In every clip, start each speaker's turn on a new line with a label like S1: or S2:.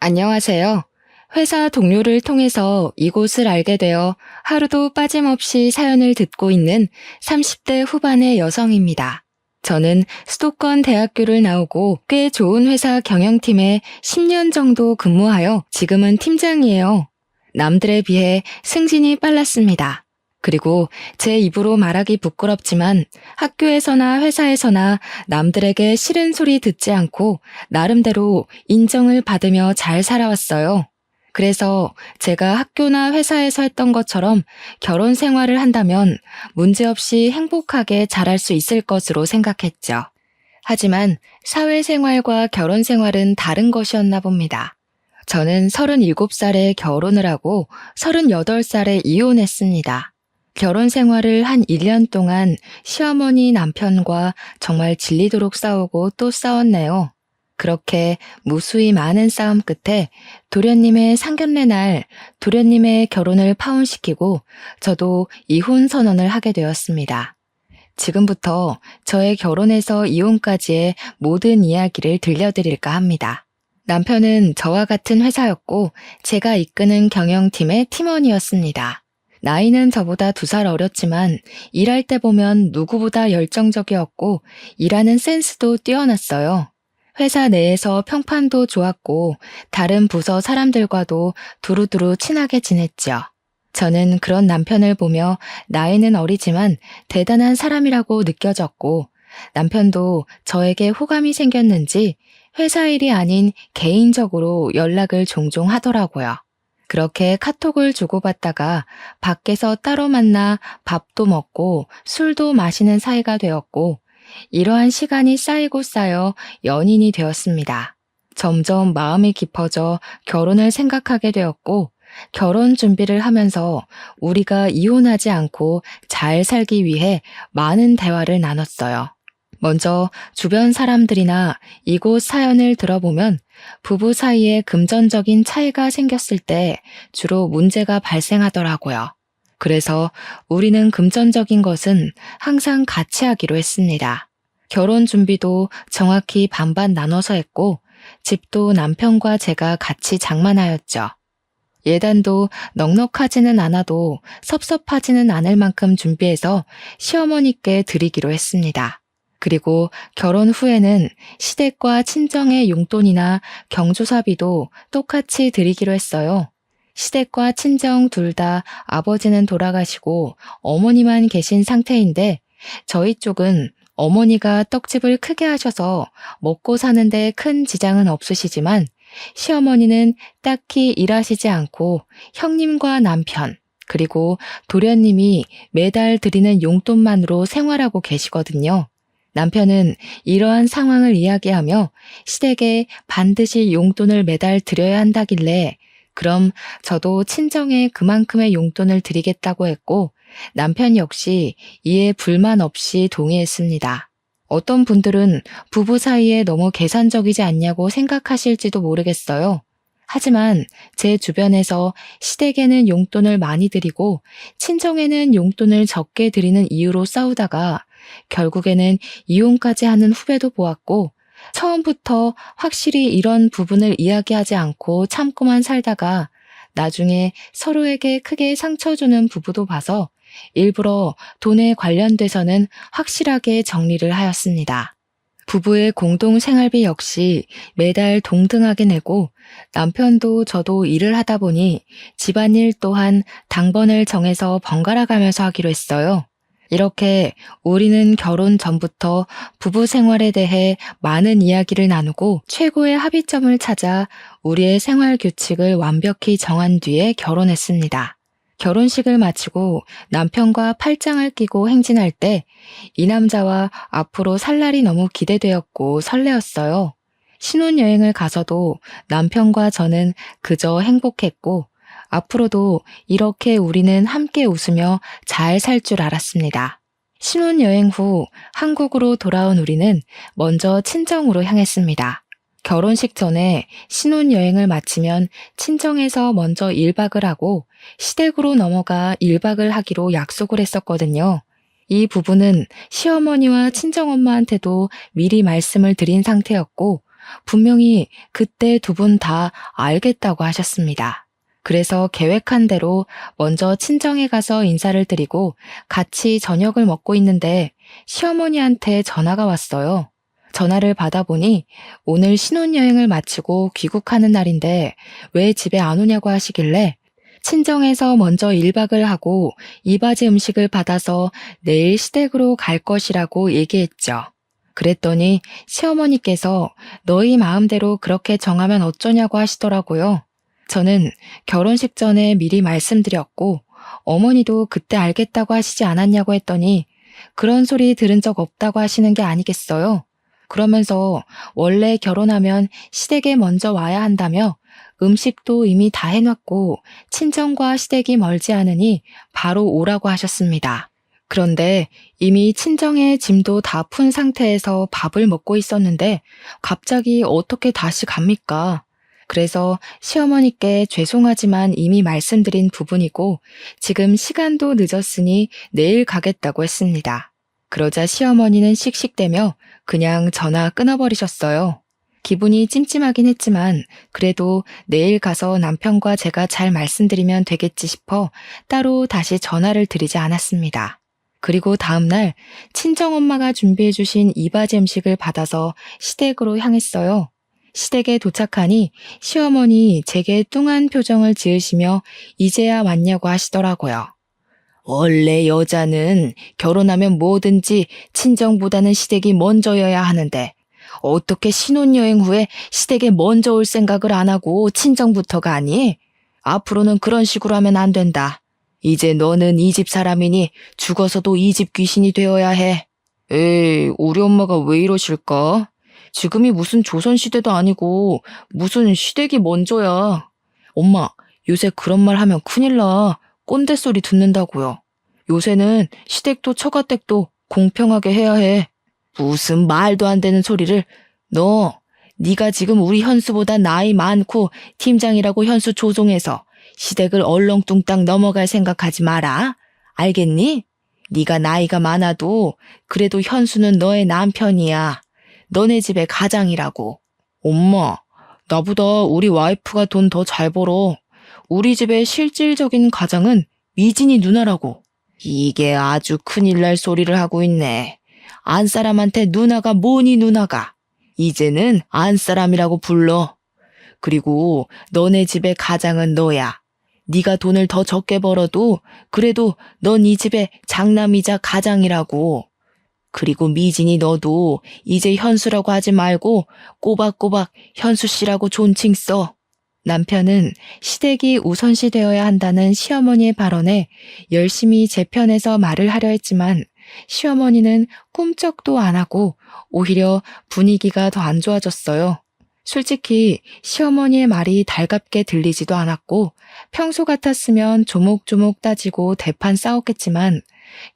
S1: 안녕하세요. 회사 동료를 통해서 이곳을 알게 되어 하루도 빠짐없이 사연을 듣고 있는 30대 후반의 여성입니다. 저는 수도권 대학교를 나오고 꽤 좋은 회사 경영팀에 10년 정도 근무하여 지금은 팀장이에요. 남들에 비해 승진이 빨랐습니다. 그리고 제 입으로 말하기 부끄럽지만 학교에서나 회사에서나 남들에게 싫은 소리 듣지 않고 나름대로 인정을 받으며 잘 살아왔어요. 그래서 제가 학교나 회사에서 했던 것처럼 결혼 생활을 한다면 문제없이 행복하게 잘할 수 있을 것으로 생각했죠. 하지만 사회생활과 결혼 생활은 다른 것이었나 봅니다. 저는 37살에 결혼을 하고 38살에 이혼했습니다. 결혼 생활을 한 1년 동안 시어머니 남편과 정말 질리도록 싸우고 또 싸웠네요. 그렇게 무수히 많은 싸움 끝에 도련님의 상견례 날 도련님의 결혼을 파혼시키고 저도 이혼 선언을 하게 되었습니다. 지금부터 저의 결혼에서 이혼까지의 모든 이야기를 들려드릴까 합니다. 남편은 저와 같은 회사였고 제가 이끄는 경영팀의 팀원이었습니다. 나이는 저보다 2살 어렸지만 일할 때 보면 누구보다 열정적이었고 일하는 센스도 뛰어났어요. 회사 내에서 평판도 좋았고 다른 부서 사람들과도 두루두루 친하게 지냈죠. 저는 그런 남편을 보며 나이는 어리지만 대단한 사람이라고 느껴졌고 남편도 저에게 호감이 생겼는지 회사 일이 아닌 개인적으로 연락을 종종 하더라고요. 그렇게 카톡을 주고받다가 밖에서 따로 만나 밥도 먹고 술도 마시는 사이가 되었고 이러한 시간이 쌓이고 쌓여 연인이 되었습니다. 점점 마음이 깊어져 결혼을 생각하게 되었고 결혼 준비를 하면서 우리가 이혼하지 않고 잘 살기 위해 많은 대화를 나눴어요. 먼저 주변 사람들이나 이곳 사연을 들어보면 부부 사이에 금전적인 차이가 생겼을 때 주로 문제가 발생하더라고요. 그래서 우리는 금전적인 것은 항상 같이 하기로 했습니다. 결혼 준비도 정확히 반반 나눠서 했고 집도 남편과 제가 같이 장만하였죠. 예단도 넉넉하지는 않아도 섭섭하지는 않을 만큼 준비해서 시어머니께 드리기로 했습니다. 그리고 결혼 후에는 시댁과 친정의 용돈이나 경조사비도 똑같이 드리기로 했어요. 시댁과 친정 둘 다 아버지는 돌아가시고 어머니만 계신 상태인데 저희 쪽은 어머니가 떡집을 크게 하셔서 먹고 사는데 큰 지장은 없으시지만 시어머니는 딱히 일하시지 않고 형님과 남편 그리고 도련님이 매달 드리는 용돈만으로 생활하고 계시거든요. 남편은 이러한 상황을 이야기하며 시댁에 반드시 용돈을 매달 드려야 한다길래 그럼 저도 친정에 그만큼의 용돈을 드리겠다고 했고 남편 역시 이에 불만 없이 동의했습니다. 어떤 분들은 부부 사이에 너무 계산적이지 않냐고 생각하실지도 모르겠어요. 하지만 제 주변에서 시댁에는 용돈을 많이 드리고 친정에는 용돈을 적게 드리는 이유로 싸우다가 결국에는 이혼까지 하는 후배도 보았고 처음부터 확실히 이런 부분을 이야기하지 않고 참고만 살다가 나중에 서로에게 크게 상처 주는 부부도 봐서 일부러 돈에 관련돼서는 확실하게 정리를 하였습니다. 부부의 공동 생활비 역시 매달 동등하게 내고 남편도 저도 일을 하다 보니 집안일 또한 당번을 정해서 번갈아 가면서 하기로 했어요. 이렇게 우리는 결혼 전부터 부부 생활에 대해 많은 이야기를 나누고 최고의 합의점을 찾아 우리의 생활 규칙을 완벽히 정한 뒤에 결혼했습니다. 결혼식을 마치고 남편과 팔짱을 끼고 행진할 때 이 남자와 앞으로 살 날이 너무 기대되었고 설레었어요. 신혼여행을 가서도 남편과 저는 그저 행복했고 앞으로도 이렇게 우리는 함께 웃으며 잘 살 줄 알았습니다. 신혼여행 후 한국으로 돌아온 우리는 먼저 친정으로 향했습니다. 결혼식 전에 신혼여행을 마치면 친정에서 먼저 1박을 하고 시댁으로 넘어가 1박을 하기로 약속을 했었거든요. 이 부분은 시어머니와 친정엄마한테도 미리 말씀을 드린 상태였고 분명히 그때 두 분 다 알겠다고 하셨습니다. 그래서 계획한 대로 먼저 친정에 가서 인사를 드리고 같이 저녁을 먹고 있는데 시어머니한테 전화가 왔어요. 전화를 받아보니 오늘 신혼여행을 마치고 귀국하는 날인데 왜 집에 안 오냐고 하시길래 친정에서 먼저 1박을 하고 이바지 음식을 받아서 내일 시댁으로 갈 것이라고 얘기했죠. 그랬더니 시어머니께서 너희 마음대로 그렇게 정하면 어쩌냐고 하시더라고요. 저는 결혼식 전에 미리 말씀드렸고 어머니도 그때 알겠다고 하시지 않았냐고 했더니 그런 소리 들은 적 없다고 하시는 게 아니겠어요? 그러면서 원래 결혼하면 시댁에 먼저 와야 한다며 음식도 이미 다 해놨고 친정과 시댁이 멀지 않으니 바로 오라고 하셨습니다. 그런데 이미 친정의 짐도 다 푼 상태에서 밥을 먹고 있었는데 갑자기 어떻게 다시 갑니까? 그래서 시어머니께 죄송하지만 이미 말씀드린 부분이고 지금 시간도 늦었으니 내일 가겠다고 했습니다. 그러자 시어머니는 씩씩대며 그냥 전화 끊어버리셨어요. 기분이 찜찜하긴 했지만 그래도 내일 가서 남편과 제가 잘 말씀드리면 되겠지 싶어 따로 다시 전화를 드리지 않았습니다. 그리고 다음날 친정엄마가 준비해주신 이바지 음식을 받아서 시댁으로 향했어요. 시댁에 도착하니 시어머니 제게 뚱한 표정을 지으시며 이제야 왔냐고 하시더라고요. 원래 여자는 결혼하면 뭐든지 친정보다는 시댁이 먼저여야 하는데 어떻게 신혼여행 후에 시댁에 먼저 올 생각을 안 하고 친정부터가 아니? 앞으로는 그런 식으로 하면 안 된다. 이제 너는 이 집 사람이니 죽어서도 이 집 귀신이 되어야 해. 에이, 우리 엄마가 왜 이러실까? 지금이 무슨 조선시대도 아니고 무슨 시댁이 먼저야. 엄마, 요새 그런 말 하면 큰일 나. 꼰대 소리 듣는다고요. 요새는 시댁도 처가댁도 공평하게 해야 해. 무슨 말도 안 되는 소리를. 네가 지금 우리 현수보다 나이 많고 팀장이라고 현수 조종해서 시댁을 얼렁뚱땅 넘어갈 생각하지 마라. 알겠니? 네가 나이가 많아도 그래도 현수는 너의 남편이야. 너네 집의 가장이라고. 엄마, 나보다 우리 와이프가 돈 더 잘 벌어. 우리 집의 실질적인 가장은 미진이 누나라고. 이게 아주 큰일 날 소리를 하고 있네. 안사람한테 누나가 뭐니 누나가. 이제는 안사람이라고 불러. 그리고 너네 집의 가장은 너야. 네가 돈을 더 적게 벌어도 그래도 넌 이 집의 장남이자 가장이라고. 그리고 미진이 너도 이제 현수라고 하지 말고 꼬박꼬박 현수씨라고 존칭 써. 남편은 시댁이 우선시 되어야 한다는 시어머니의 발언에 열심히 제 편에서 말을 하려 했지만 시어머니는 꿈쩍도 안 하고 오히려 분위기가 더 안 좋아졌어요. 솔직히 시어머니의 말이 달갑게 들리지도 않았고 평소 같았으면 조목조목 따지고 대판 싸웠겠지만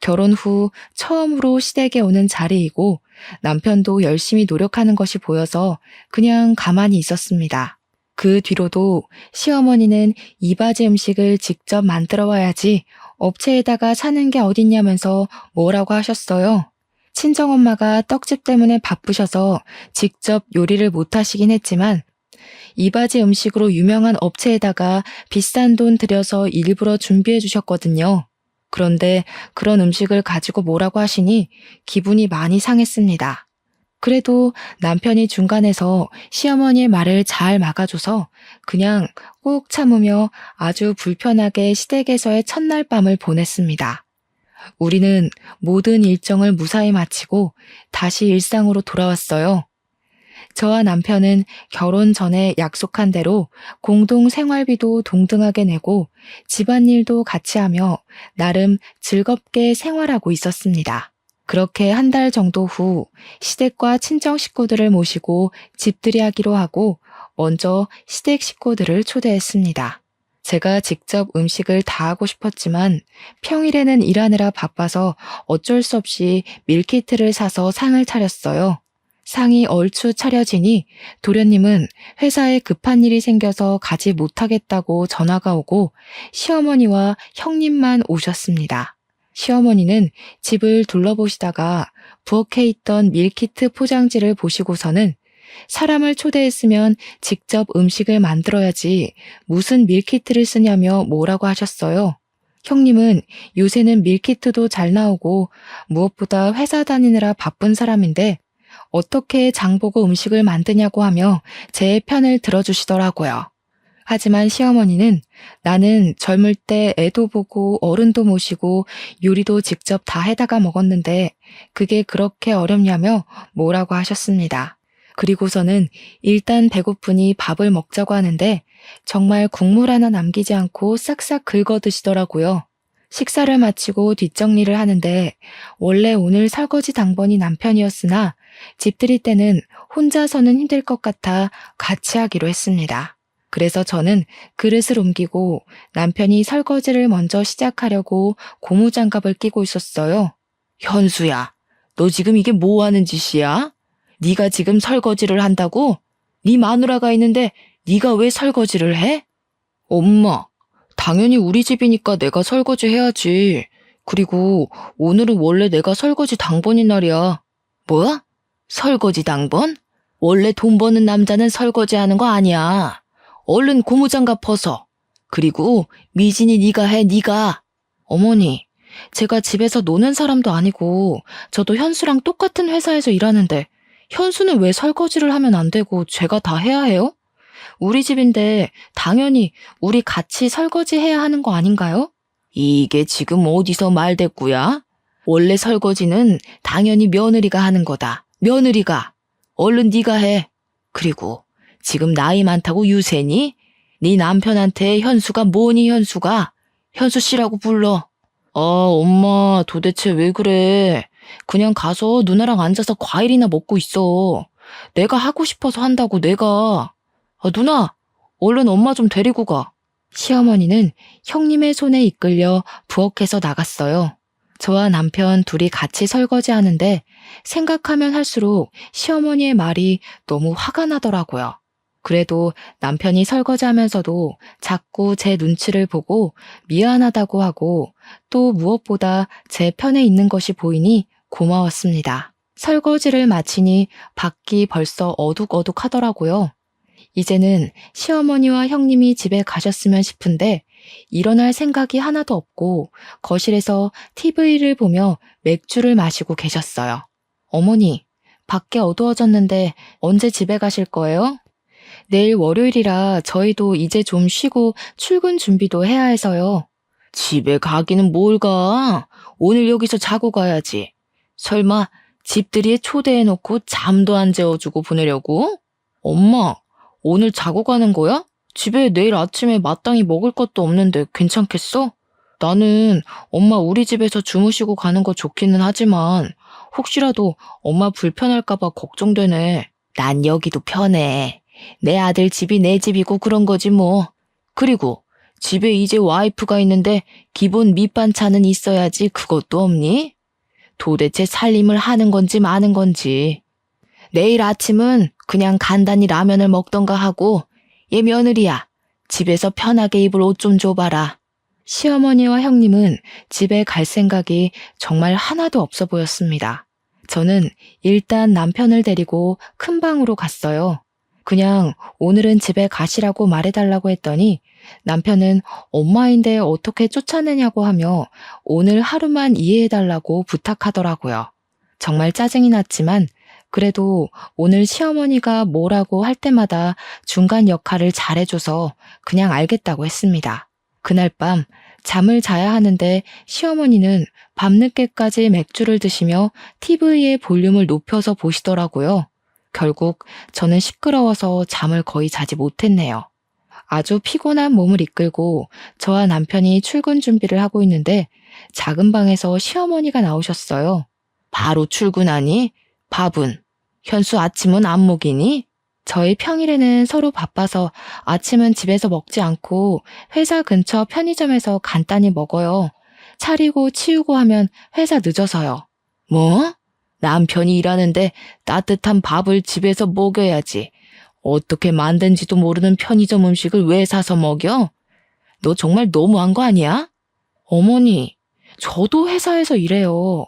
S1: 결혼 후 처음으로 시댁에 오는 자리이고 남편도 열심히 노력하는 것이 보여서 그냥 가만히 있었습니다. 그 뒤로도 시어머니는 이바지 음식을 직접 만들어 와야지 업체에다가 사는 게 어딨냐면서 뭐라고 하셨어요. 친정엄마가 떡집 때문에 바쁘셔서 직접 요리를 못 하시긴 했지만 이바지 음식으로 유명한 업체에다가 비싼 돈 들여서 일부러 준비해 주셨거든요. 그런데 그런 음식을 가지고 뭐라고 하시니 기분이 많이 상했습니다. 그래도 남편이 중간에서 시어머니의 말을 잘 막아줘서 그냥 꾹 참으며 아주 불편하게 시댁에서의 첫날 밤을 보냈습니다. 우리는 모든 일정을 무사히 마치고 다시 일상으로 돌아왔어요. 저와 남편은 결혼 전에 약속한 대로 공동 생활비도 동등하게 내고 집안일도 같이 하며 나름 즐겁게 생활하고 있었습니다. 그렇게 한 달 정도 후 시댁과 친정 식구들을 모시고 집들이하기로 하고 먼저 시댁 식구들을 초대했습니다. 제가 직접 음식을 다 하고 싶었지만 평일에는 일하느라 바빠서 어쩔 수 없이 밀키트를 사서 상을 차렸어요. 상이 얼추 차려지니 도련님은 회사에 급한 일이 생겨서 가지 못하겠다고 전화가 오고 시어머니와 형님만 오셨습니다. 시어머니는 집을 둘러보시다가 부엌에 있던 밀키트 포장지를 보시고서는 사람을 초대했으면 직접 음식을 만들어야지 무슨 밀키트를 쓰냐며 뭐라고 하셨어요. 형님은 요새는 밀키트도 잘 나오고 무엇보다 회사 다니느라 바쁜 사람인데 어떻게 장보고 음식을 만드냐고 하며 제 편을 들어주시더라고요. 하지만 시어머니는 나는 젊을 때 애도 보고 어른도 모시고 요리도 직접 다 해다가 먹었는데 그게 그렇게 어렵냐며 뭐라고 하셨습니다. 그리고서는 일단 배고프니 밥을 먹자고 하는데 정말 국물 하나 남기지 않고 싹싹 긁어 드시더라고요. 식사를 마치고 뒷정리를 하는데 원래 오늘 설거지 당번이 남편이었으나 집들이 때는 혼자서는 힘들 것 같아 같이 하기로 했습니다. 그래서 저는 그릇을 옮기고 남편이 설거지를 먼저 시작하려고 고무장갑을 끼고 있었어요. 현수야, 너 지금 이게 뭐 하는 짓이야? 네가 지금 설거지를 한다고? 네 마누라가 있는데 네가 왜 설거지를 해? 엄마, 당연히 우리 집이니까 내가 설거지 해야지. 그리고 오늘은 원래 내가 설거지 당번인 날이야. 뭐? 설거지 당번? 원래 돈 버는 남자는 설거지 하는 거 아니야. 얼른 고무장갑 벗어. 그리고 미진이 네가 해, 네가. 어머니, 제가 집에서 노는 사람도 아니고 저도 현수랑 똑같은 회사에서 일하는데 현수는 왜 설거지를 하면 안 되고 제가 다 해야 해요? 우리 집인데 당연히 우리 같이 설거지 해야 하는 거 아닌가요? 이게 지금 어디서 말대꾸야? 원래 설거지는 당연히 며느리가 하는 거다. 며느리가. 얼른 네가 해. 그리고 지금 나이 많다고 유세니? 네 남편한테 현수가 뭐니 현수가? 현수 씨라고 불러. 엄마 도대체 왜 그래? 그냥 가서 누나랑 앉아서 과일이나 먹고 있어. 내가 하고 싶어서 한다고 내가. 누나, 얼른 엄마 좀 데리고 가. 시어머니는 형님의 손에 이끌려 부엌에서 나갔어요. 저와 남편 둘이 같이 설거지 하는데 생각하면 할수록 시어머니의 말이 너무 화가 나더라고요. 그래도 남편이 설거지하면서도 자꾸 제 눈치를 보고 미안하다고 하고 또 무엇보다 제 편에 있는 것이 보이니 고마웠습니다. 설거지를 마치니 밖이 벌써 어둑어둑하더라고요. 이제는 시어머니와 형님이 집에 가셨으면 싶은데 일어날 생각이 하나도 없고 거실에서 TV를 보며 맥주를 마시고 계셨어요. 어머니, 밖에 어두워졌는데 언제 집에 가실 거예요? 내일 월요일이라 저희도 이제 좀 쉬고 출근 준비도 해야 해서요. 집에 가기는 뭘 가? 오늘 여기서 자고 가야지. 설마 집들이에 초대해놓고 잠도 안 재워주고 보내려고? 엄마, 오늘 자고 가는 거야? 집에 내일 아침에 마땅히 먹을 것도 없는데 괜찮겠어? 나는 엄마 우리 집에서 주무시고 가는 거 좋기는 하지만 혹시라도 엄마 불편할까봐 걱정되네. 난 여기도 편해. 내 아들 집이 내 집이고 그런 거지 뭐. 그리고 집에 이제 와이프가 있는데 기본 밑반찬은 있어야지 그것도 없니? 도대체 살림을 하는 건지 마는 건지. 내일 아침은 그냥 간단히 라면을 먹던가 하고 얘 며느리야. 집에서 편하게 입을 옷 좀 줘봐라. 시어머니와 형님은 집에 갈 생각이 정말 하나도 없어 보였습니다. 저는 일단 남편을 데리고 큰 방으로 갔어요. 그냥 오늘은 집에 가시라고 말해달라고 했더니 남편은 엄마인데 어떻게 쫓아내냐고 하며 오늘 하루만 이해해달라고 부탁하더라고요. 정말 짜증이 났지만 그래도 오늘 시어머니가 뭐라고 할 때마다 중간 역할을 잘해줘서 그냥 알겠다고 했습니다. 그날 밤 잠을 자야 하는데 시어머니는 밤늦게까지 맥주를 드시며 TV의 볼륨을 높여서 보시더라고요. 결국 저는 시끄러워서 잠을 거의 자지 못했네요. 아주 피곤한 몸을 이끌고 저와 남편이 출근 준비를 하고 있는데 작은 방에서 시어머니가 나오셨어요. 바로 출근하니? 밥은? 현수 아침은 안 먹이니? 저희 평일에는 서로 바빠서 아침은 집에서 먹지 않고 회사 근처 편의점에서 간단히 먹어요. 차리고 치우고 하면 회사 늦어서요. 뭐? 남편이 일하는데 따뜻한 밥을 집에서 먹여야지. 어떻게 만든지도 모르는 편의점 음식을 왜 사서 먹여? 너 정말 너무한 거 아니야? 어머니, 저도 회사에서 일해요.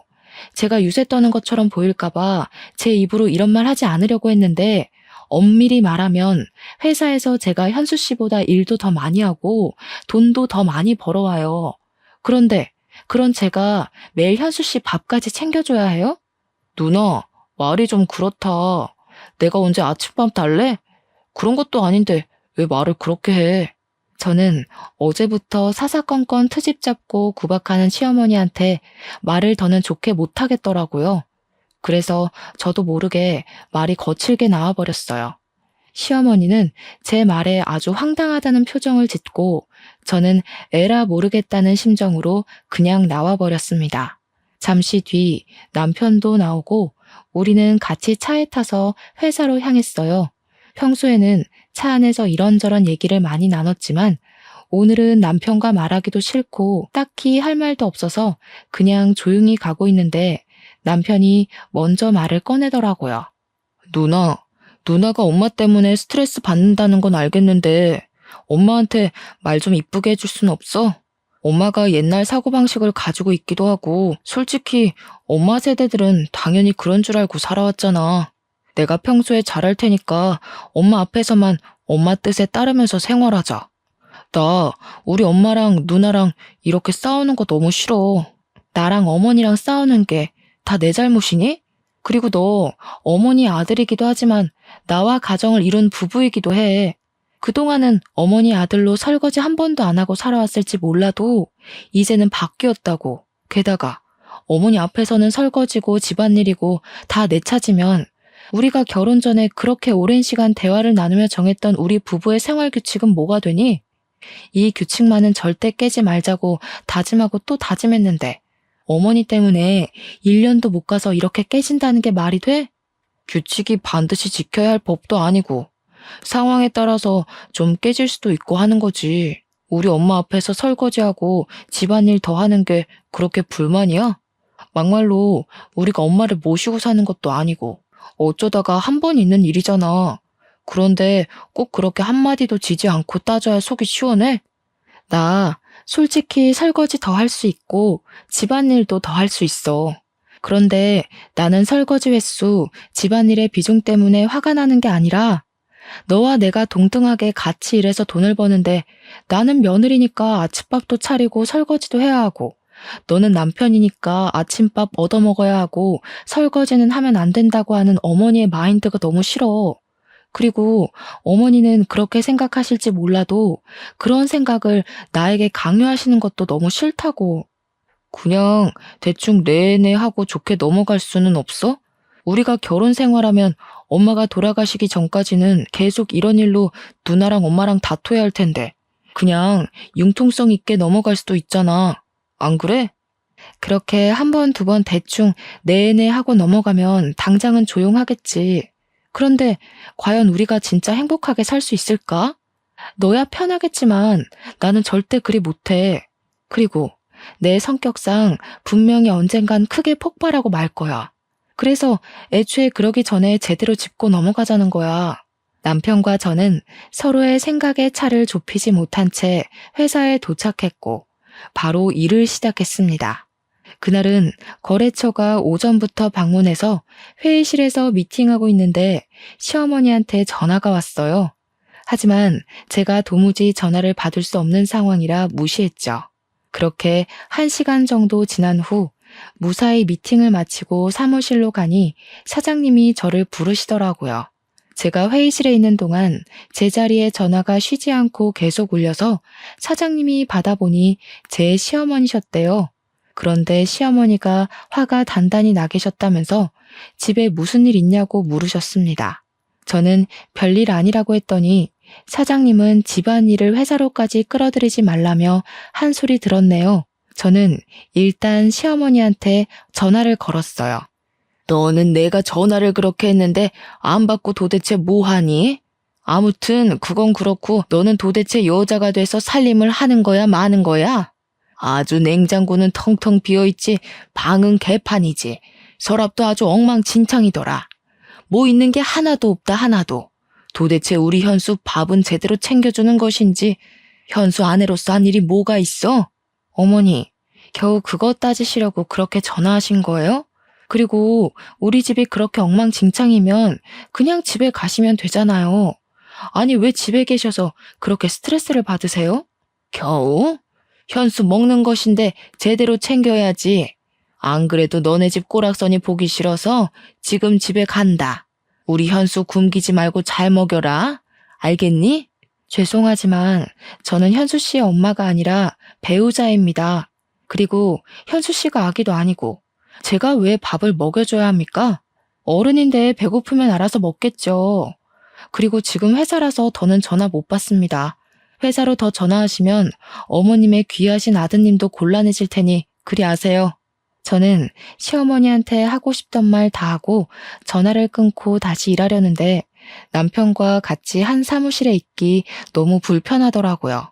S1: 제가 유세 떠는 것처럼 보일까봐 제 입으로 이런 말 하지 않으려고 했는데 엄밀히 말하면 회사에서 제가 현수 씨보다 일도 더 많이 하고 돈도 더 많이 벌어와요. 그런데 그런 제가 매일 현수 씨 밥까지 챙겨줘야 해요? 누나, 말이 좀 그렇다. 내가 언제 아침밥 달래? 그런 것도 아닌데 왜 말을 그렇게 해? 저는 어제부터 사사건건 트집 잡고 구박하는 시어머니한테 말을 더는 좋게 못하겠더라고요. 그래서 저도 모르게 말이 거칠게 나와버렸어요. 시어머니는 제 말에 아주 황당하다는 표정을 짓고 저는 에라 모르겠다는 심정으로 그냥 나와버렸습니다. 잠시 뒤 남편도 나오고 우리는 같이 차에 타서 회사로 향했어요. 평소에는 차 안에서 이런저런 얘기를 많이 나눴지만 오늘은 남편과 말하기도 싫고 딱히 할 말도 없어서 그냥 조용히 가고 있는데 남편이 먼저 말을 꺼내더라고요. 누나가 엄마 때문에 스트레스 받는다는 건 알겠는데 엄마한테 말 좀 이쁘게 해줄 순 없어? 엄마가 옛날 사고방식을 가지고 있기도 하고 솔직히 엄마 세대들은 당연히 그런 줄 알고 살아왔잖아. 내가 평소에 잘할 테니까 엄마 앞에서만 엄마 뜻에 따르면서 생활하자. 나 우리 엄마랑 누나랑 이렇게 싸우는 거 너무 싫어. 나랑 어머니랑 싸우는 게 다 내 잘못이니? 그리고 너 어머니 아들이기도 하지만 나와 가정을 이룬 부부이기도 해. 그동안은 어머니 아들로 설거지 한 번도 안 하고 살아왔을지 몰라도 이제는 바뀌었다고. 게다가 어머니 앞에서는 설거지고 집안일이고 다 내 차지면 우리가 결혼 전에 그렇게 오랜 시간 대화를 나누며 정했던 우리 부부의 생활 규칙은 뭐가 되니? 이 규칙만은 절대 깨지 말자고 다짐하고 또 다짐했는데 어머니 때문에 1년도 못 가서 이렇게 깨진다는 게 말이 돼? 규칙이 반드시 지켜야 할 법도 아니고 상황에 따라서 좀 깨질 수도 있고 하는 거지. 우리 엄마 앞에서 설거지하고 집안일 더 하는 게 그렇게 불만이야? 막말로 우리가 엄마를 모시고 사는 것도 아니고 어쩌다가 한 번 있는 일이잖아. 그런데 꼭 그렇게 한마디도 지지 않고 따져야 속이 시원해? 나 솔직히 설거지 더 할 수 있고 집안일도 더 할 수 있어. 그런데 나는 설거지 횟수, 집안일의 비중 때문에 화가 나는 게 아니라 너와 내가 동등하게 같이 일해서 돈을 버는데 나는 며느리니까 아침밥도 차리고 설거지도 해야 하고 너는 남편이니까 아침밥 얻어먹어야 하고 설거지는 하면 안 된다고 하는 어머니의 마인드가 너무 싫어. 그리고 어머니는 그렇게 생각하실지 몰라도 그런 생각을 나에게 강요하시는 것도 너무 싫다고. 그냥 대충 네네 하고 좋게 넘어갈 수는 없어? 우리가 결혼 생활하면 엄마가 돌아가시기 전까지는 계속 이런 일로 누나랑 엄마랑 다퉈야 할 텐데 그냥 융통성 있게 넘어갈 수도 있잖아. 안 그래? 그렇게 한 번, 두 번 대충 네네 하고 넘어가면 당장은 조용하겠지. 그런데 과연 우리가 진짜 행복하게 살 수 있을까? 너야 편하겠지만 나는 절대 그리 못해. 그리고 내 성격상 분명히 언젠간 크게 폭발하고 말 거야. 그래서 애초에 그러기 전에 제대로 짚고 넘어가자는 거야. 남편과 저는 서로의 생각의 차를 좁히지 못한 채 회사에 도착했고 바로 일을 시작했습니다. 그날은 거래처가 오전부터 방문해서 회의실에서 미팅하고 있는데 시어머니한테 전화가 왔어요. 하지만 제가 도무지 전화를 받을 수 없는 상황이라 무시했죠. 그렇게 1시간 정도 지난 후 무사히 미팅을 마치고 사무실로 가니 사장님이 저를 부르시더라고요. 제가 회의실에 있는 동안 제 자리에 전화가 쉬지 않고 계속 울려서 사장님이 받아보니 제 시어머니셨대요. 그런데 시어머니가 화가 단단히 나 계셨다면서 집에 무슨 일 있냐고 물으셨습니다. 저는 별일 아니라고 했더니 사장님은 집안일을 회사로까지 끌어들이지 말라며 한 소리 들었네요. 저는 일단 시어머니한테 전화를 걸었어요. 너는 내가 전화를 그렇게 했는데 안 받고 도대체 뭐 하니? 아무튼 그건 그렇고 너는 도대체 여자가 돼서 살림을 하는 거야 마는 거야? 아주 냉장고는 텅텅 비어있지 방은 개판이지. 서랍도 아주 엉망진창이더라. 뭐 있는 게 하나도 없다 하나도. 도대체 우리 현수 밥은 제대로 챙겨주는 것인지 현수 아내로서 한 일이 뭐가 있어? 어머니, 겨우 그거 따지시려고 그렇게 전화하신 거예요? 그리고 우리 집이 그렇게 엉망진창이면 그냥 집에 가시면 되잖아요. 아니, 왜 집에 계셔서 그렇게 스트레스를 받으세요? 겨우? 현수 먹는 것인데 제대로 챙겨야지. 안 그래도 너네 집 꼬락서니 보기 싫어서 지금 집에 간다. 우리 현수 굶기지 말고 잘 먹여라. 알겠니? 죄송하지만 저는 현수 씨의 엄마가 아니라 배우자입니다. 그리고 현수 씨가 아기도 아니고 제가 왜 밥을 먹여줘야 합니까? 어른인데 배고프면 알아서 먹겠죠. 그리고 지금 회사라서 더는 전화 못 받습니다. 회사로 더 전화하시면 어머님의 귀하신 아드님도 곤란해질 테니 그리 아세요. 저는 시어머니한테 하고 싶던 말 다 하고 전화를 끊고 다시 일하려는데 남편과 같이 한 사무실에 있기 너무 불편하더라고요.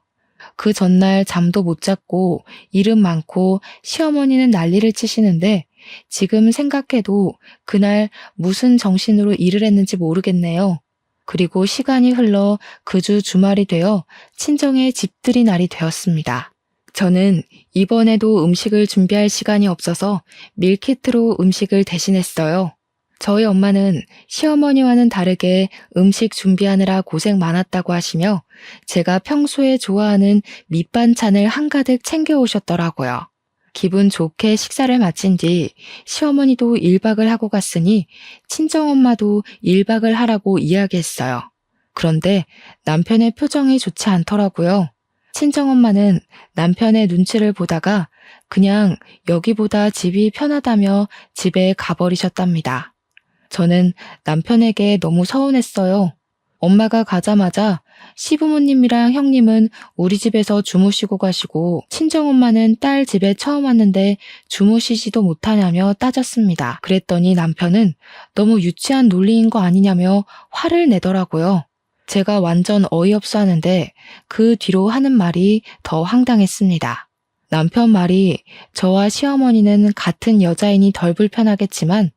S1: 그 전날 잠도 못 잤고 일은 많고 시어머니는 난리를 치시는데 지금 생각해도 그날 무슨 정신으로 일을 했는지 모르겠네요. 그리고 시간이 흘러 그 주 주말이 되어 친정의 집들이 날이 되었습니다. 저는 이번에도 음식을 준비할 시간이 없어서 밀키트로 음식을 대신했어요. 저희 엄마는 시어머니와는 다르게 음식 준비하느라 고생 많았다고 하시며 제가 평소에 좋아하는 밑반찬을 한가득 챙겨오셨더라고요. 기분 좋게 식사를 마친 뒤 시어머니도 1박을 하고 갔으니 친정엄마도 1박을 하라고 이야기했어요. 그런데 남편의 표정이 좋지 않더라고요. 친정엄마는 남편의 눈치를 보다가 그냥 여기보다 집이 편하다며 집에 가버리셨답니다. 저는 남편에게 너무 서운했어요. 엄마가 가자마자 시부모님이랑 형님은 우리 집에서 주무시고 가시고 친정엄마는 딸 집에 처음 왔는데 주무시지도 못하냐며 따졌습니다. 그랬더니 남편은 너무 유치한 논리인 거 아니냐며 화를 내더라고요. 제가 완전 어이없어 하는데 그 뒤로 하는 말이 더 황당했습니다. 남편 말이 저와 시어머니는 같은 여자이니 덜 불편하겠지만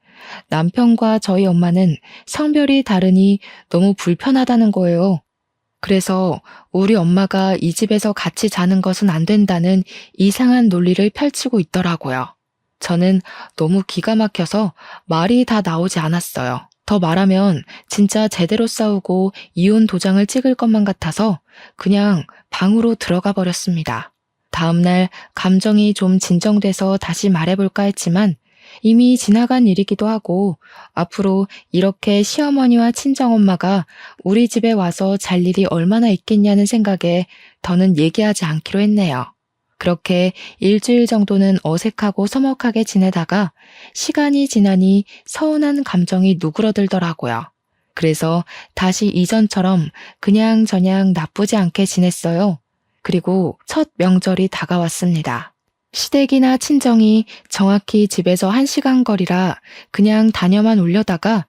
S1: 남편과 저희 엄마는 성별이 다르니 너무 불편하다는 거예요. 그래서 우리 엄마가 이 집에서 같이 자는 것은 안 된다는 이상한 논리를 펼치고 있더라고요. 저는 너무 기가 막혀서 말이 다 나오지 않았어요. 더 말하면 진짜 제대로 싸우고 이혼 도장을 찍을 것만 같아서 그냥 방으로 들어가 버렸습니다. 다음날 감정이 좀 진정돼서 다시 말해볼까 했지만 이미 지나간 일이기도 하고 앞으로 이렇게 시어머니와 친정엄마가 우리 집에 와서 잘 일이 얼마나 있겠냐는 생각에 더는 얘기하지 않기로 했네요. 그렇게 일주일 정도는 어색하고 서먹하게 지내다가 시간이 지나니 서운한 감정이 누그러들더라고요. 그래서 다시 이전처럼 그냥저냥 나쁘지 않게 지냈어요. 그리고 첫 명절이 다가왔습니다. 시댁이나 친정이 정확히 집에서 1시간 거리라 그냥 다녀만 오려다가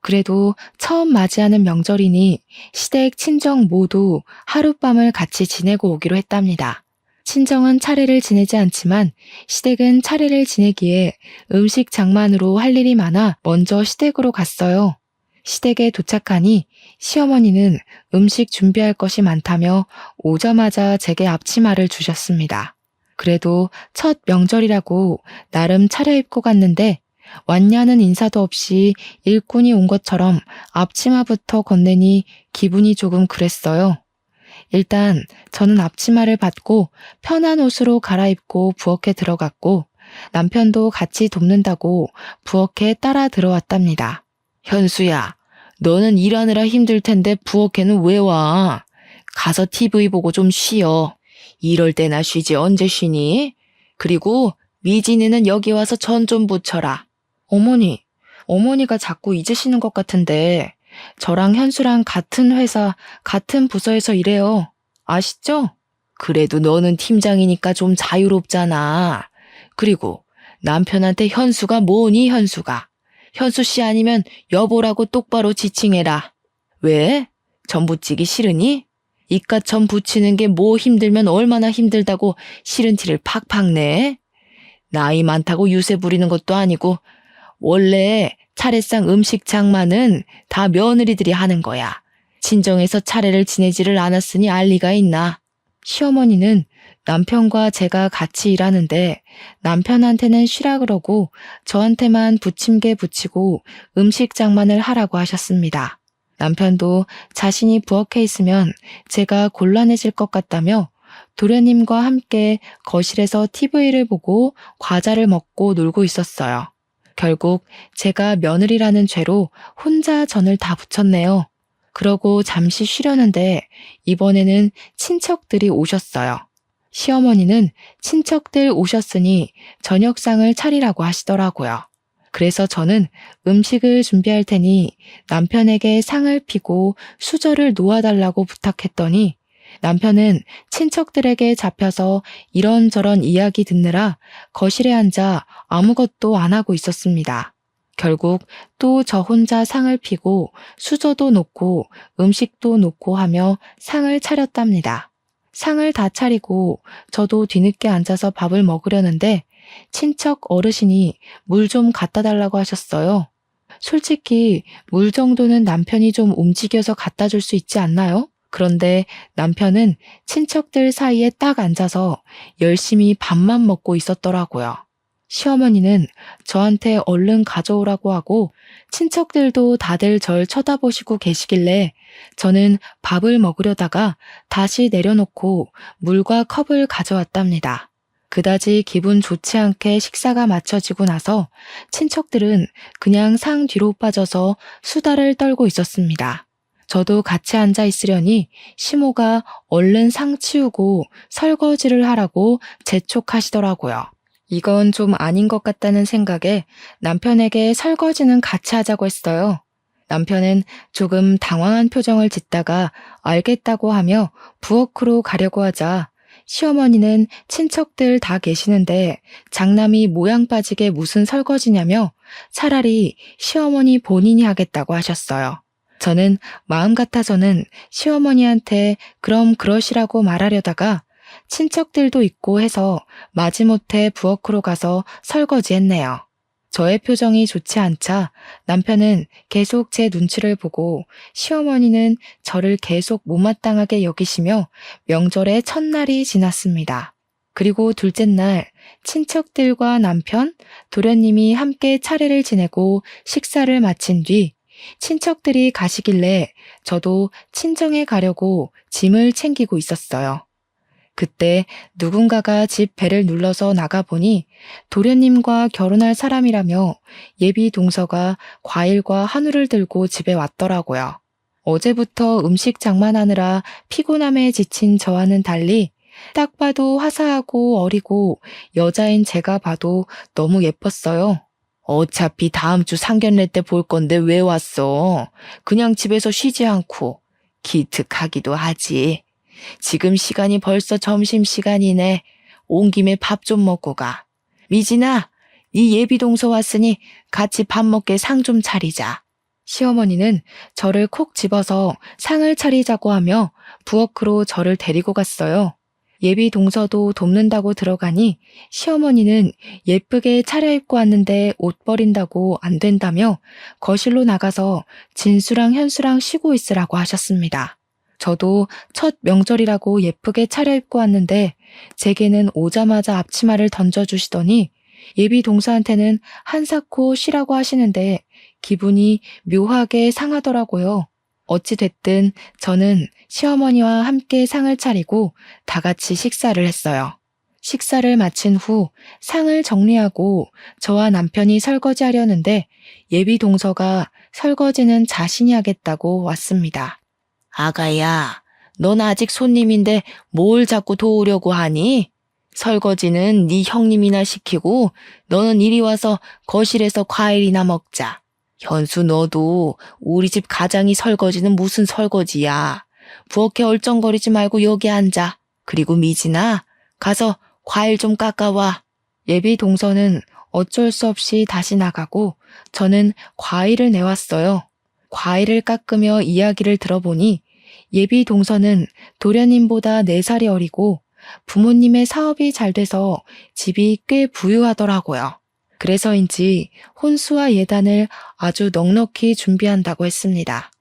S1: 그래도 처음 맞이하는 명절이니 시댁, 친정 모두 하룻밤을 같이 지내고 오기로 했답니다. 친정은 차례를 지내지 않지만 시댁은 차례를 지내기에 음식 장만으로 할 일이 많아 먼저 시댁으로 갔어요. 시댁에 도착하니 시어머니는 음식 준비할 것이 많다며 오자마자 제게 앞치마를 주셨습니다. 그래도 첫 명절이라고 나름 차려입고 갔는데 왔냐는 인사도 없이 일꾼이 온 것처럼 앞치마부터 건네니 기분이 조금 그랬어요. 일단 저는 앞치마를 받고 편한 옷으로 갈아입고 부엌에 들어갔고 남편도 같이 돕는다고 부엌에 따라 들어왔답니다. 현수야, 너는 일하느라 힘들 텐데 부엌에는 왜 와? 가서 TV 보고 좀 쉬어. 이럴 때나 쉬지 언제 쉬니? 그리고 미진이는 여기 와서 전 좀 부쳐라. 어머니가 자꾸 잊으시는 것 같은데 저랑 현수랑 같은 회사, 같은 부서에서 일해요. 아시죠? 그래도 너는 팀장이니까 좀 자유롭잖아. 그리고 남편한테 현수가 뭐니 현수가. 현수 씨 아니면 여보라고 똑바로 지칭해라. 왜? 전 붙이기 싫으니? 이깟 전 붙이는 게 뭐 힘들면 얼마나 힘들다고 싫은 티를 팍팍 내? 나이 많다고 유세 부리는 것도 아니고 원래 차례상 음식 장만은 다 며느리들이 하는 거야. 친정에서 차례를 지내지를 않았으니 알 리가 있나? 시어머니는 남편과 제가 같이 일하는데 남편한테는 쉬라 그러고 저한테만 부침개 붙이고 음식 장만을 하라고 하셨습니다. 남편도 자신이 부엌에 있으면 제가 곤란해질 것 같다며 도련님과 함께 거실에서 TV를 보고 과자를 먹고 놀고 있었어요. 결국 제가 며느리라는 죄로 혼자 전을 다 부쳤네요. 그러고 잠시 쉬려는데 이번에는 친척들이 오셨어요. 시어머니는 친척들 오셨으니 저녁상을 차리라고 하시더라고요. 그래서 저는 음식을 준비할 테니 남편에게 상을 피고 수저를 놓아달라고 부탁했더니 남편은 친척들에게 잡혀서 이런저런 이야기 듣느라 거실에 앉아 아무것도 안 하고 있었습니다. 결국 또 저 혼자 상을 피고 수저도 놓고 음식도 놓고 하며 상을 차렸답니다. 상을 다 차리고 저도 뒤늦게 앉아서 밥을 먹으려는데 친척 어르신이 물 좀 갖다 달라고 하셨어요. 솔직히 물 정도는 남편이 좀 움직여서 갖다 줄 수 있지 않나요? 그런데 남편은 친척들 사이에 딱 앉아서 열심히 밥만 먹고 있었더라고요. 시어머니는 저한테 얼른 가져오라고 하고 친척들도 다들 절 쳐다보시고 계시길래 저는 밥을 먹으려다가 다시 내려놓고 물과 컵을 가져왔답니다. 그다지 기분 좋지 않게 식사가 마쳐지고 나서 친척들은 그냥 상 뒤로 빠져서 수다를 떨고 있었습니다. 저도 같이 앉아 있으려니 시모가 얼른 상 치우고 설거지를 하라고 재촉하시더라고요. 이건 좀 아닌 것 같다는 생각에 남편에게 설거지는 같이 하자고 했어요. 남편은 조금 당황한 표정을 짓다가 알겠다고 하며 부엌으로 가려고 하자 시어머니는 친척들 다 계시는데 장남이 모양 빠지게 무슨 설거지냐며 차라리 시어머니 본인이 하겠다고 하셨어요. 저는 마음 같아서는 시어머니한테 그럼 그러시라고 말하려다가 친척들도 있고 해서 마지못해 부엌으로 가서 설거지했네요. 저의 표정이 좋지 않자 남편은 계속 제 눈치를 보고 시어머니는 저를 계속 못마땅하게 여기시며 명절의 첫날이 지났습니다. 그리고 둘째 날 친척들과 남편, 도련님이 함께 차례를 지내고 식사를 마친 뒤 친척들이 가시길래 저도 친정에 가려고 짐을 챙기고 있었어요. 그때 누군가가 집 배를 눌러서 나가보니 도련님과 결혼할 사람이라며 예비 동서가 과일과 한우를 들고 집에 왔더라고요. 어제부터 음식 장만하느라 피곤함에 지친 저와는 달리 딱 봐도 화사하고 어리고 여자인 제가 봐도 너무 예뻤어요. 어차피 다음 주 상견례 때 볼 건데 왜 왔어? 그냥 집에서 쉬지 않고 기특하기도 하지. 지금 시간이 벌써 점심시간이네. 온 김에 밥 좀 먹고 가. 미진아, 네 예비동서 왔으니 같이 밥 먹게 상 좀 차리자. 시어머니는 저를 콕 집어서 상을 차리자고 하며 부엌으로 저를 데리고 갔어요. 예비동서도 돕는다고 들어가니 시어머니는 예쁘게 차려입고 왔는데 옷 버린다고 안 된다며 거실로 나가서 진수랑 현수랑 쉬고 있으라고 하셨습니다. 저도 첫 명절이라고 예쁘게 차려입고 왔는데 제게는 오자마자 앞치마를 던져주시더니 예비 동서한테는 한사코 쉬라고 하시는데 기분이 묘하게 상하더라고요. 어찌됐든 저는 시어머니와 함께 상을 차리고 다 같이 식사를 했어요. 식사를 마친 후 상을 정리하고 저와 남편이 설거지하려는데 예비 동서가 설거지는 자신이 하겠다고 왔습니다. 아가야, 넌 아직 손님인데 뭘 자꾸 도우려고 하니? 설거지는 네 형님이나 시키고 너는 이리 와서 거실에서 과일이나 먹자. 현수 너도 우리 집 가장이 설거지는 무슨 설거지야. 부엌에 얼쩡거리지 말고 여기 앉아. 그리고 미진아, 가서 과일 좀 깎아와. 예비 동서는 어쩔 수 없이 다시 나가고 저는 과일을 내왔어요. 과일을 깎으며 이야기를 들어보니 예비 동서는 도련님보다 4살이 어리고 부모님의 사업이 잘 돼서 집이 꽤 부유하더라고요. 그래서인지 혼수와 예단을 아주 넉넉히 준비한다고 했습니다.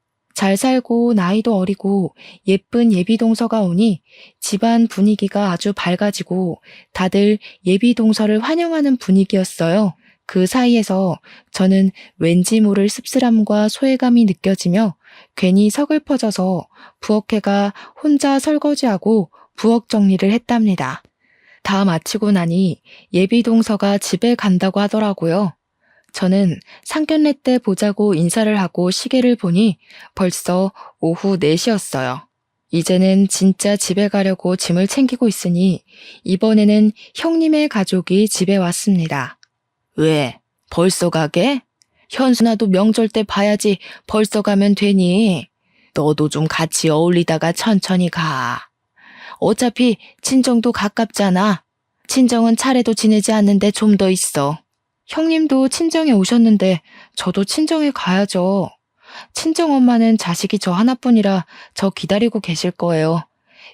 S1: 잘 살고 나이도 어리고 예쁜 예비동서가 오니 집안 분위기가 아주 밝아지고 다들 예비동서를 환영하는 분위기였어요. 그 사이에서 저는 왠지 모를 씁쓸함과 소외감이 느껴지며 괜히 서글퍼져서 부엌에가 혼자 설거지하고 부엌 정리를 했답니다. 다 마치고 나니 예비동서가 집에 간다고 하더라고요. 저는 상견례 때 보자고 인사를 하고 시계를 보니 벌써 오후 4시였어요. 이제는 진짜 집에 가려고 짐을 챙기고 있으니 이번에는 형님의 가족이 집에 왔습니다. 왜? 벌써 가게? 현수나도 명절 때 봐야지 벌써 가면 되니? 너도 좀 같이 어울리다가 천천히 가. 어차피 친정도 가깝잖아. 친정은 차례도 지내지 않는데 좀 더 있어. 형님도 친정에 오셨는데 저도 친정에 가야죠. 친정엄마는 자식이 저 하나뿐이라 저 기다리고 계실 거예요.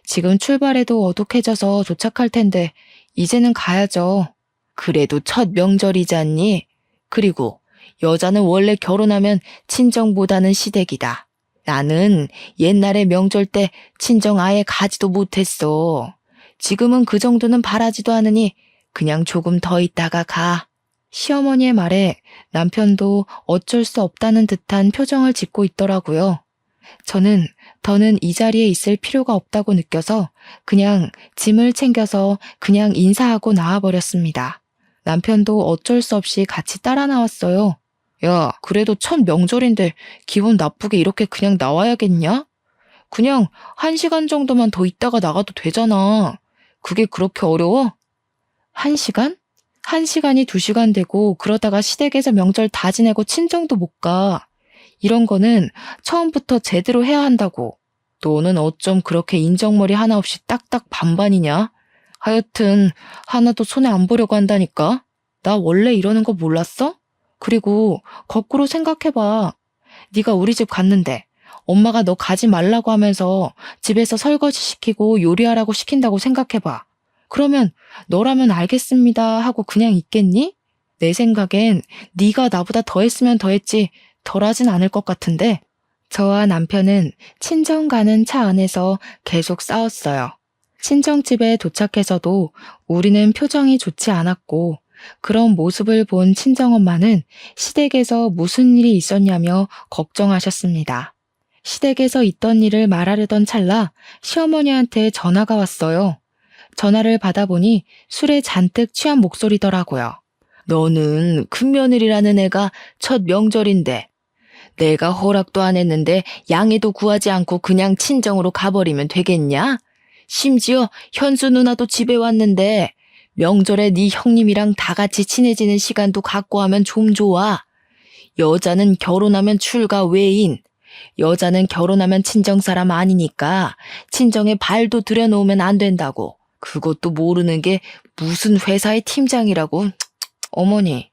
S1: 지금 출발해도 어둑해져서 도착할 텐데 이제는 가야죠. 그래도 첫 명절이잖니? 그리고 여자는 원래 결혼하면 친정보다는 시댁이다. 나는 옛날에 명절 때 친정 아예 가지도 못했어. 지금은 그 정도는 바라지도 않으니 그냥 조금 더 있다가 가. 시어머니의 말에 남편도 어쩔 수 없다는 듯한 표정을 짓고 있더라고요. 저는 더는 이 자리에 있을 필요가 없다고 느껴서 그냥 짐을 챙겨서 그냥 인사하고 나와버렸습니다. 남편도 어쩔 수 없이 같이 따라 나왔어요. 야, 그래도 첫 명절인데 기분 나쁘게 이렇게 그냥 나와야겠냐? 그냥 1시간 정도만 더 있다가 나가도 되잖아. 그게 그렇게 어려워? 1시간? 1시간이 2시간 되고 그러다가 시댁에서 명절 다 지내고 친정도 못 가. 이런 거는 처음부터 제대로 해야 한다고. 너는 어쩜 그렇게 인정머리 하나 없이 딱딱 반반이냐? 하여튼 하나도 손에 안 보려고 한다니까. 나 원래 이러는 거 몰랐어? 그리고 거꾸로 생각해봐. 네가 우리 집 갔는데 엄마가 너 가지 말라고 하면서 집에서 설거지 시키고 요리하라고 시킨다고 생각해봐. 그러면 너라면 알겠습니다 하고 그냥 있겠니? 내 생각엔 네가 나보다 더 했으면 더 했지 덜하진 않을 것 같은데. 저와 남편은 친정 가는 차 안에서 계속 싸웠어요. 친정집에 도착해서도 우리는 표정이 좋지 않았고 그런 모습을 본 친정엄마는 시댁에서 무슨 일이 있었냐며 걱정하셨습니다. 시댁에서 있던 일을 말하려던 찰나 시어머니한테 전화가 왔어요. 전화를 받아보니 술에 잔뜩 취한 목소리더라고요. 너는 큰며느리라는 애가 첫 명절인데 내가 허락도 안 했는데 양해도 구하지 않고 그냥 친정으로 가버리면 되겠냐? 심지어 현수 누나도 집에 왔는데 명절에 네 형님이랑 다 같이 친해지는 시간도 갖고 하면 좀 좋아. 여자는 결혼하면 출가 외인, 여자는 결혼하면 친정사람 아니니까 친정에 발도 들여놓으면 안 된다고. 그것도 모르는 게 무슨 회사의 팀장이라고. 어머니,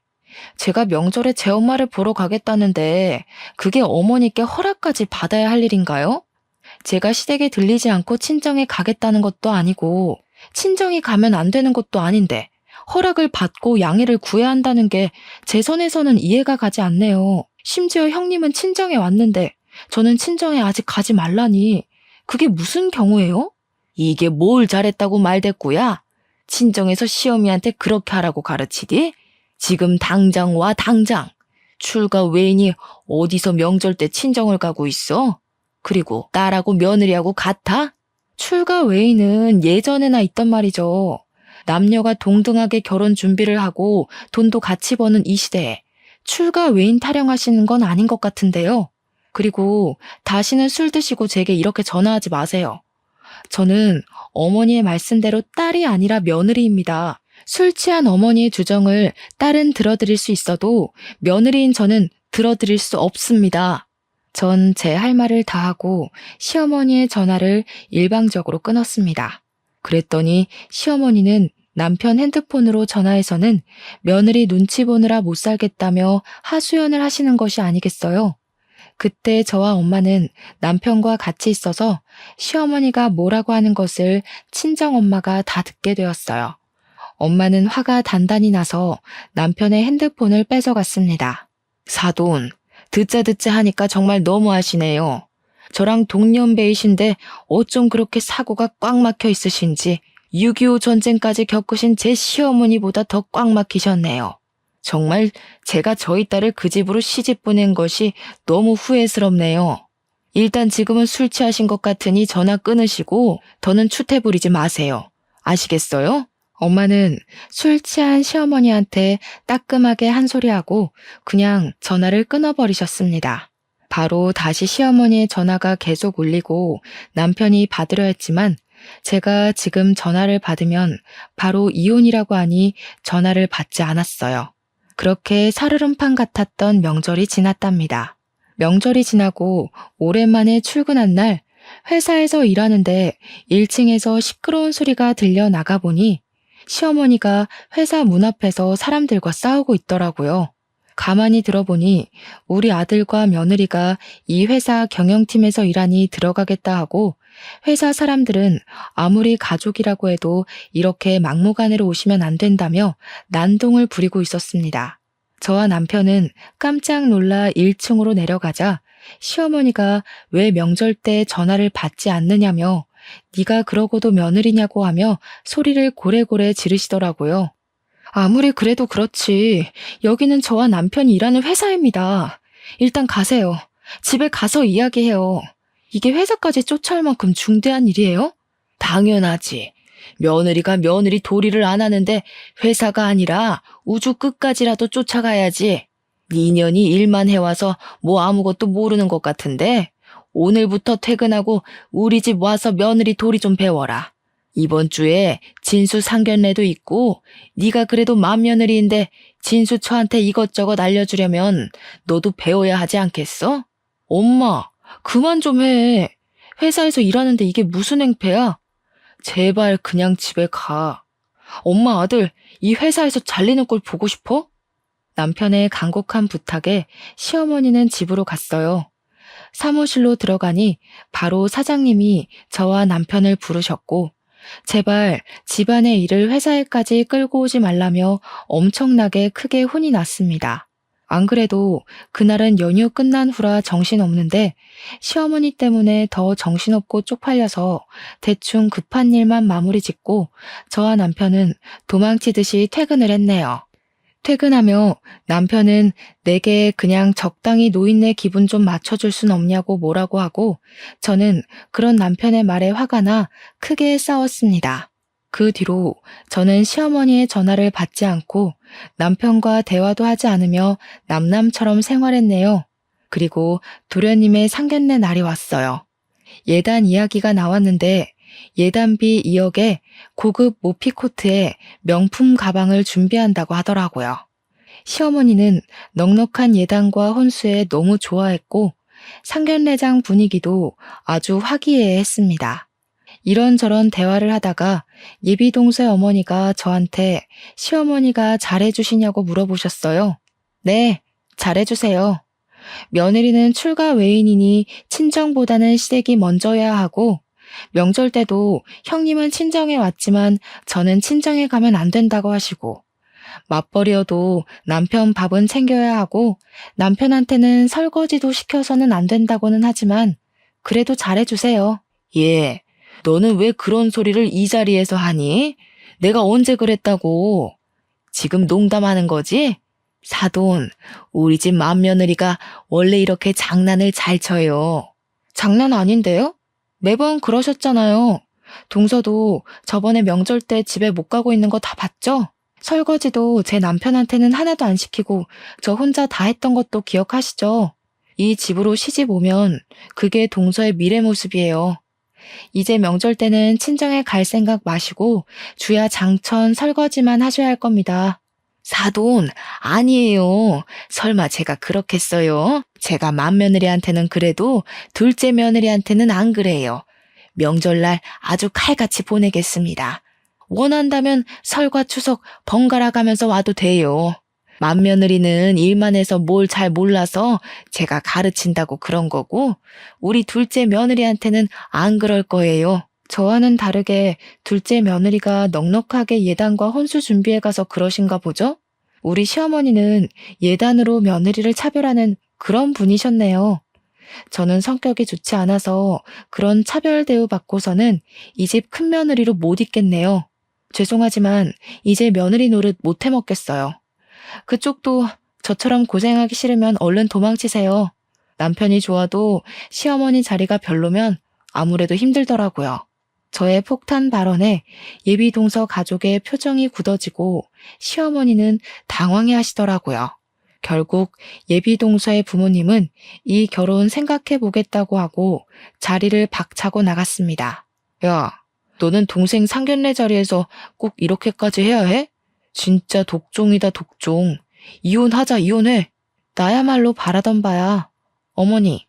S1: 제가 명절에 제 엄마를 보러 가겠다는데 그게 어머니께 허락까지 받아야 할 일인가요? 제가 시댁에 들리지 않고 친정에 가겠다는 것도 아니고 친정이 가면 안 되는 것도 아닌데 허락을 받고 양해를 구해야 한다는 게 제 선에서는 이해가 가지 않네요. 심지어 형님은 친정에 왔는데 저는 친정에 아직 가지 말라니. 그게 무슨 경우예요? 이게 뭘 잘했다고 말댔고야? 친정에서 시어미한테 그렇게 하라고 가르치디? 지금 당장 와, 당장. 출가 외인이 어디서 명절 때 친정을 가고 있어? 그리고 딸하고 며느리하고 같아? 출가 외인은 예전에나 있던 말이죠. 남녀가 동등하게 결혼 준비를 하고 돈도 같이 버는 이 시대에 출가 외인 타령하시는 건 아닌 것 같은데요. 그리고 다시는 술 드시고 제게 이렇게 전화하지 마세요. 저는 어머니의 말씀대로 딸이 아니라 며느리입니다. 술 취한 어머니의 주정을 딸은 들어드릴 수 있어도 며느리인 저는 들어드릴 수 없습니다. 전 제 할 말을 다 하고 시어머니의 전화를 일방적으로 끊었습니다. 그랬더니 시어머니는 남편 핸드폰으로 전화해서는 며느리 눈치 보느라 못 살겠다며 하소연을 하시는 것이 아니겠어요. 그때 저와 엄마는 남편과 같이 있어서 시어머니가 뭐라고 하는 것을 친정엄마가 다 듣게 되었어요. 엄마는 화가 단단히 나서 남편의 핸드폰을 뺏어갔습니다. 사돈, 듣자 하니까 정말 너무하시네요. 저랑 동년배이신데 어쩜 그렇게 사고가 꽉 막혀 있으신지 6.25 전쟁까지 겪으신 제 시어머니보다 더 꽉 막히셨네요. 정말 제가 저희 딸을 그 집으로 시집 보낸 것이 너무 후회스럽네요. 일단 지금은 술 취하신 것 같으니 전화 끊으시고 더는 추태 부리지 마세요. 아시겠어요? 엄마는 술 취한 시어머니한테 따끔하게 한 소리하고 그냥 전화를 끊어버리셨습니다. 바로 다시 시어머니의 전화가 계속 울리고 남편이 받으려 했지만 제가 지금 전화를 받으면 바로 이혼이라고 하니 전화를 받지 않았어요. 그렇게 살얼음판 같았던 명절이 지났답니다. 명절이 지나고 오랜만에 출근한 날 회사에서 일하는데 1층에서 시끄러운 소리가 들려 나가보니 시어머니가 회사 문 앞에서 사람들과 싸우고 있더라고요. 가만히 들어보니 우리 아들과 며느리가 이 회사 경영팀에서 일하니 들어가겠다 하고 회사 사람들은 아무리 가족이라고 해도 이렇게 막무가내로 오시면 안 된다며 난동을 부리고 있었습니다. 저와 남편은 깜짝 놀라 1층으로 내려가자 시어머니가 왜 명절 때 전화를 받지 않느냐며 네가 그러고도 며느리냐고 하며 소리를 고래고래 지르시더라고요. 아무리 그래도 그렇지. 여기는 저와 남편이 일하는 회사입니다. 일단 가세요. 집에 가서 이야기해요. 이게 회사까지 쫓아올 만큼 중대한 일이에요? 당연하지. 며느리가 며느리 도리를 안 하는데 회사가 아니라 우주 끝까지라도 쫓아가야지. 2년이 일만 해와서 뭐 아무것도 모르는 것 같은데 오늘부터 퇴근하고 우리 집 와서 며느리 도리 좀 배워라. 이번 주에 진수 상견례도 있고 네가 그래도 맏며느리인데 진수 처한테 이것저것 알려주려면 너도 배워야 하지 않겠어? 엄마, 그만 좀 해. 회사에서 일하는데 이게 무슨 행패야? 제발 그냥 집에 가. 엄마 아들, 이 회사에서 잘리는 꼴 보고 싶어? 남편의 간곡한 부탁에 시어머니는 집으로 갔어요. 사무실로 들어가니 바로 사장님이 저와 남편을 부르셨고 제발 집안의 일을 회사에까지 끌고 오지 말라며 엄청나게 크게 혼이 났습니다. 안 그래도 그날은 연휴 끝난 후라 정신없는데 시어머니 때문에 더 정신없고 쪽팔려서 대충 급한 일만 마무리 짓고 저와 남편은 도망치듯이 퇴근을 했네요. 퇴근하며 남편은 내게 그냥 적당히 노인네 기분 좀 맞춰줄 순 없냐고 뭐라고 하고 저는 그런 남편의 말에 화가 나 크게 싸웠습니다. 그 뒤로 저는 시어머니의 전화를 받지 않고 남편과 대화도 하지 않으며 남남처럼 생활했네요. 그리고 도련님의 상견례 날이 왔어요. 예단 이야기가 나왔는데 예단비 2억에 고급 모피코트에 명품 가방을 준비한다고 하더라고요. 시어머니는 넉넉한 예단과 혼수에 너무 좋아했고 상견례장 분위기도 아주 화기애애했습니다. 이런저런 대화를 하다가 예비동생 어머니가 저한테 시어머니가 잘해주시냐고 물어보셨어요. 네, 잘해주세요. 며느리는 출가 외인이니 친정보다는 시댁이 먼저야 하고 명절 때도 형님은 친정에 왔지만 저는 친정에 가면 안 된다고 하시고 맞벌이여도 남편 밥은 챙겨야 하고 남편한테는 설거지도 시켜서는 안 된다고는 하지만 그래도 잘해주세요. 예, 너는 왜 그런 소리를 이 자리에서 하니? 내가 언제 그랬다고? 지금 농담하는 거지? 사돈, 우리 집 맏며느리가 원래 이렇게 장난을 잘 쳐요. 장난 아닌데요? 매번 그러셨잖아요. 동서도 저번에 명절 때 집에 못 가고 있는 거 다 봤죠? 설거지도 제 남편한테는 하나도 안 시키고 저 혼자 다 했던 것도 기억하시죠? 이 집으로 시집 오면 그게 동서의 미래 모습이에요. 이제 명절 때는 친정에 갈 생각 마시고 주야 장천 설거지만 하셔야 할 겁니다. 사돈, 아니에요. 설마 제가 그렇겠어요? 제가 맏며느리한테는 그래도 둘째 며느리한테는 안 그래요. 명절날 아주 칼같이 보내겠습니다. 원한다면 설과 추석 번갈아 가면서 와도 돼요. 맏며느리는 일만 해서 뭘 잘 몰라서 제가 가르친다고 그런 거고 우리 둘째 며느리한테는 안 그럴 거예요. 저와는 다르게 둘째 며느리가 넉넉하게 예단과 혼수 준비해 가서 그러신가 보죠? 우리 시어머니는 예단으로 며느리를 차별하는 그런 분이셨네요. 저는 성격이 좋지 않아서 그런 차별 대우 받고서는 이 집 큰며느리로 못 있겠네요. 죄송하지만 이제 며느리 노릇 못 해먹겠어요. 그쪽도 저처럼 고생하기 싫으면 얼른 도망치세요. 남편이 좋아도 시어머니 자리가 별로면 아무래도 힘들더라고요. 저의 폭탄 발언에 예비 동서 가족의 표정이 굳어지고 시어머니는 당황해 하시더라고요. 결국 예비 동서의 부모님은 이 결혼 생각해 보겠다고 하고 자리를 박차고 나갔습니다. 야, 너는 동생 상견례 자리에서 꼭 이렇게까지 해야 해? 진짜 독종이다, 독종. 이혼하자, 이혼해. 나야말로 바라던 바야. 어머니,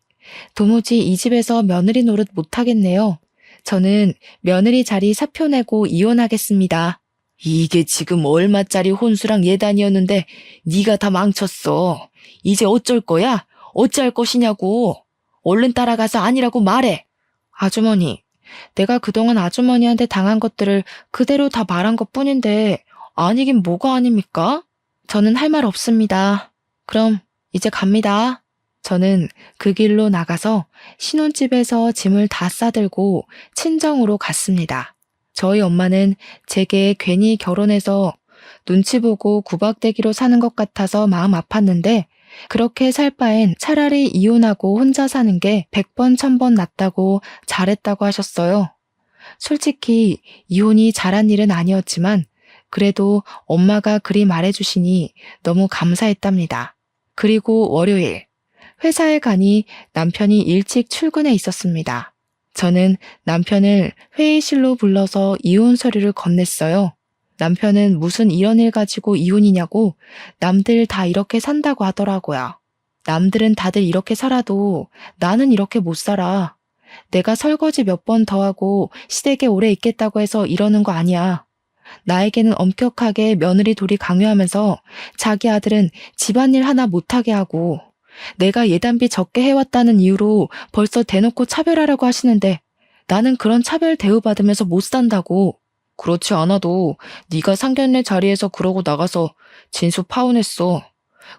S1: 도무지 이 집에서 며느리 노릇 못하겠네요. 저는 며느리 자리 사표 내고 이혼하겠습니다. 이게 지금 얼마짜리 혼수랑 예단이었는데 네가 다 망쳤어. 이제 어쩔 거야? 어찌할 것이냐고. 얼른 따라가서 아니라고 말해. 아주머니, 내가 그동안 아주머니한테 당한 것들을 그대로 다 말한 것뿐인데 아니긴 뭐가 아닙니까? 저는 할 말 없습니다. 그럼 이제 갑니다. 저는 그 길로 나가서 신혼집에서 짐을 다 싸들고 친정으로 갔습니다. 저희 엄마는 제게 괜히 결혼해서 눈치 보고 구박대기로 사는 것 같아서 마음 아팠는데 그렇게 살 바엔 차라리 이혼하고 혼자 사는 게 100번 1000번 낫다고 잘했다고 하셨어요. 솔직히 이혼이 잘한 일은 아니었지만 그래도 엄마가 그리 말해주시니 너무 감사했답니다. 그리고 월요일 회사에 가니 남편이 일찍 출근해 있었습니다. 저는 남편을 회의실로 불러서 이혼 서류를 건넸어요. 남편은 무슨 이런 일 가지고 이혼이냐고 남들 다 이렇게 산다고 하더라고요. 남들은 다들 이렇게 살아도 나는 이렇게 못 살아. 내가 설거지 몇 번 더 하고 시댁에 오래 있겠다고 해서 이러는 거 아니야. 나에게는 엄격하게 며느리 도리 강요하면서 자기 아들은 집안일 하나 못하게 하고 내가 예단비 적게 해왔다는 이유로 벌써 대놓고 차별하라고 하시는데 나는 그런 차별 대우받으면서 못 산다고. 그렇지 않아도 네가 상견례 자리에서 그러고 나가서 진수 파혼했어.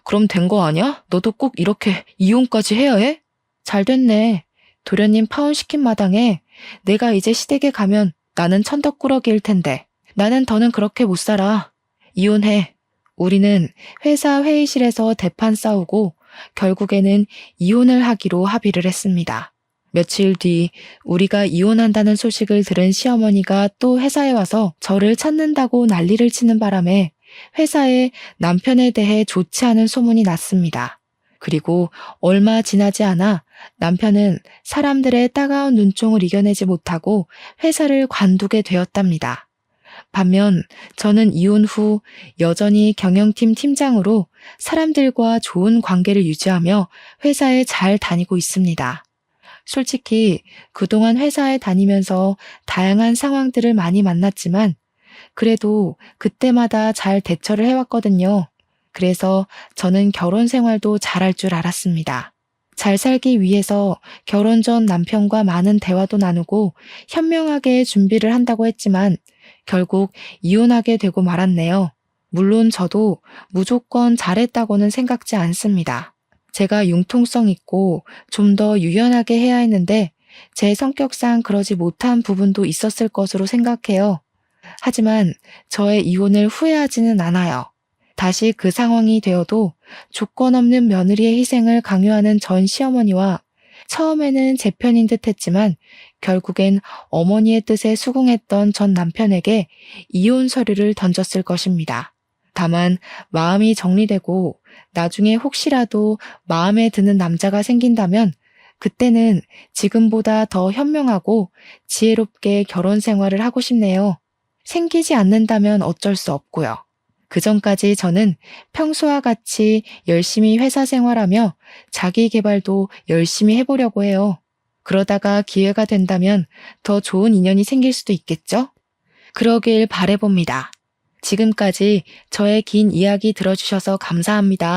S1: 그럼 된 거 아니야? 너도 꼭 이렇게 이혼까지 해야 해? 잘 됐네. 도련님 파혼시킨 마당에 내가 이제 시댁에 가면 나는 천덕꾸러기일 텐데 나는 더는 그렇게 못 살아. 이혼해. 우리는 회사 회의실에서 대판 싸우고 결국에는 이혼을 하기로 합의를 했습니다. 며칠 뒤 우리가 이혼한다는 소식을 들은 시어머니가 또 회사에 와서 저를 찾는다고 난리를 치는 바람에 회사에 남편에 대해 좋지 않은 소문이 났습니다. 그리고 얼마 지나지 않아 남편은 사람들의 따가운 눈총을 이겨내지 못하고 회사를 관두게 되었답니다. 반면 저는 이혼 후 여전히 경영팀 팀장으로 사람들과 좋은 관계를 유지하며 회사에 잘 다니고 있습니다. 솔직히 그동안 회사에 다니면서 다양한 상황들을 많이 만났지만 그래도 그때마다 잘 대처를 해왔거든요. 그래서 저는 결혼 생활도 잘할 줄 알았습니다. 잘 살기 위해서 결혼 전 남편과 많은 대화도 나누고 현명하게 준비를 한다고 했지만 결국 이혼하게 되고 말았네요. 물론 저도 무조건 잘했다고는 생각지 않습니다. 제가 융통성 있고 좀 더 유연하게 해야 했는데 제 성격상 그러지 못한 부분도 있었을 것으로 생각해요. 하지만 저의 이혼을 후회하지는 않아요. 다시 그 상황이 되어도 조건 없는 며느리의 희생을 강요하는 전 시어머니와 처음에는 제 편인 듯 했지만 결국엔 어머니의 뜻에 수긍했던 전 남편에게 이혼 서류를 던졌을 것입니다. 다만 마음이 정리되고 나중에 혹시라도 마음에 드는 남자가 생긴다면 그때는 지금보다 더 현명하고 지혜롭게 결혼 생활을 하고 싶네요. 생기지 않는다면 어쩔 수 없고요. 그전까지 저는 평소와 같이 열심히 회사 생활하며 자기 개발도 열심히 해보려고 해요. 그러다가 기회가 된다면 더 좋은 인연이 생길 수도 있겠죠? 그러길 바라봅니다. 지금까지 저의 긴 이야기 들어주셔서 감사합니다.